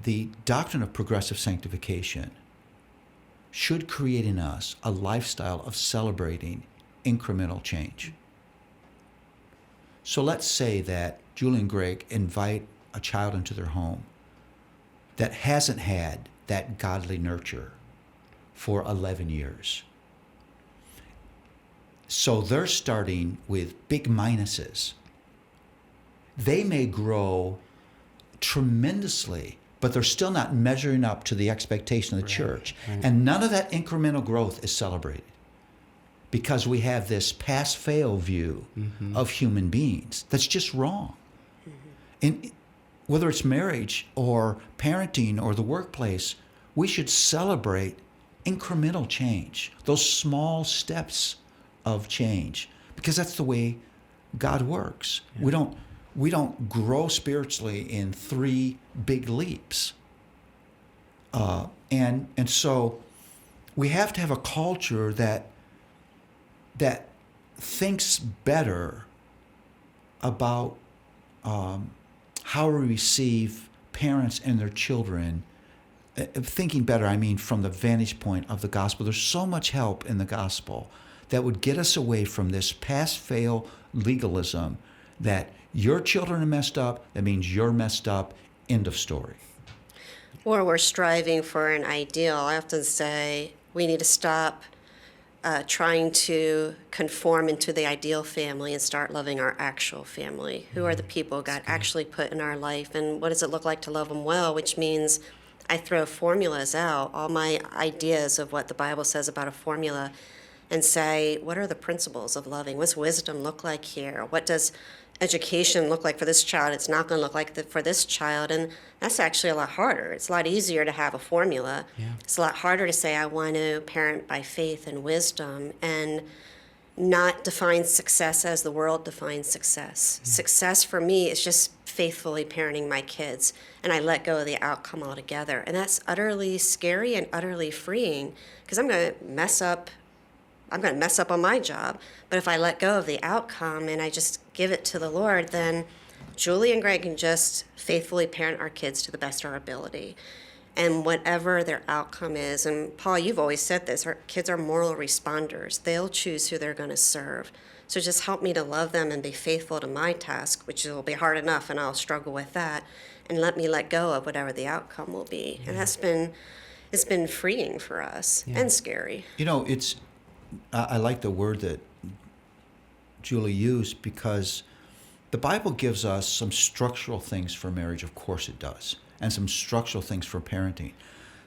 the doctrine of progressive sanctification should create in us a lifestyle of celebrating incremental change. So let's say that Julie and Greg invite a child into their home that hasn't had that godly nurture for 11 years. So they're starting with big minuses. They may grow tremendously, but they're still not measuring up to the expectation of the church. Right. And none of that incremental growth is celebrated because we have this pass-fail view of human beings that's just wrong. And whether it's marriage or parenting or the workplace, we should celebrate incremental change, those small steps of change, because that's the way God works. Yeah. We don't grow spiritually in 3 big leaps. And so we have to have a culture that thinks better about how we receive parents and their children. Thinking better, I mean, from the vantage point of the gospel. There's so much help in the gospel that would get us away from this pass-fail legalism that your children are messed up, that means you're messed up, end of story. Or we're striving for an ideal. I often say we need to stop trying to conform into the ideal family and start loving our actual family. Who are the people God actually put in our life, and what does it look like to love them well, which means I throw formulas out, all my ideas of what the Bible says about a formula, and say, what are the principles of loving? What's wisdom look like here? What does education look like for this child? It's not going to look like for this child. And that's actually a lot harder. It's a lot easier to have a formula. Yeah. It's a lot harder to say, I want to parent by faith and wisdom and not define success as the world defines success. Mm. Success for me is just faithfully parenting my kids, and I let go of the outcome altogether. And that's utterly scary and utterly freeing, because I'm going to mess up on my job. But if I let go of the outcome and I just give it to the Lord, then Julie and Greg can just faithfully parent our kids to the best of our ability. And whatever their outcome is, and Paul, you've always said this, our kids are moral responders. They'll choose who they're going to serve. So just help me to love them and be faithful to my task, which will be hard enough, and I'll struggle with that. And let me let go of whatever the outcome will be. Yeah. And it's been freeing for us, and scary. You know, I like the word that Julie used, because the Bible gives us some structural things for marriage. Of course it does. And some structural things for parenting.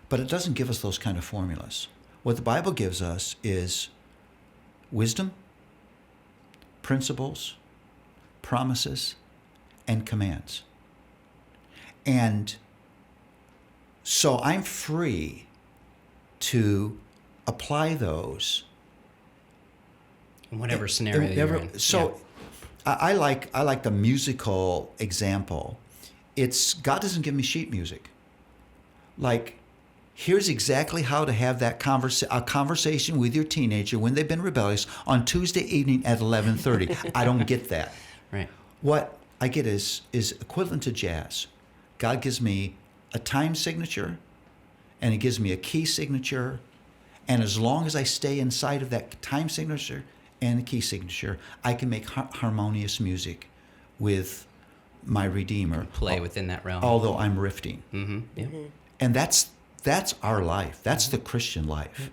But it doesn't give us those kind of formulas. What the Bible gives us is wisdom, principles, promises, and commands. And so I'm free to apply those in whatever scenario you're in. So I like the musical example. It's God doesn't give me sheet music. Like, here's exactly how to have that a conversation with your teenager when they've been rebellious on Tuesday evening at 11:30. I don't get that. Right. What I get is equivalent to jazz. God gives me a time signature, and He gives me a key signature, and as long as I stay inside of that time signature and the key signature, I can make harmonious music with my Redeemer. Play within that realm. Although I'm rifting. Mm-hmm. Yeah. And that's our life. That's the Christian life.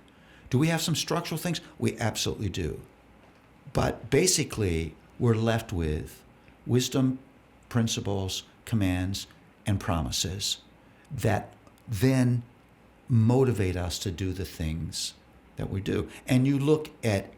Do we have some structural things? We absolutely do. But basically, we're left with wisdom, principles, commands, and promises that then motivate us to do the things that we do. And you look at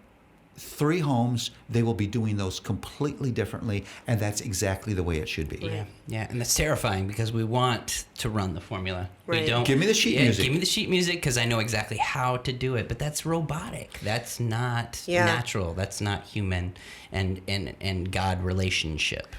3 homes, they will be doing those completely differently, and that's exactly the way it should be. Yeah, and that's terrifying because we want to run the formula. Right. We don't. Give me the sheet music. Give me the sheet music because I know exactly how to do it, but that's robotic. That's not natural. That's not human and God relationship.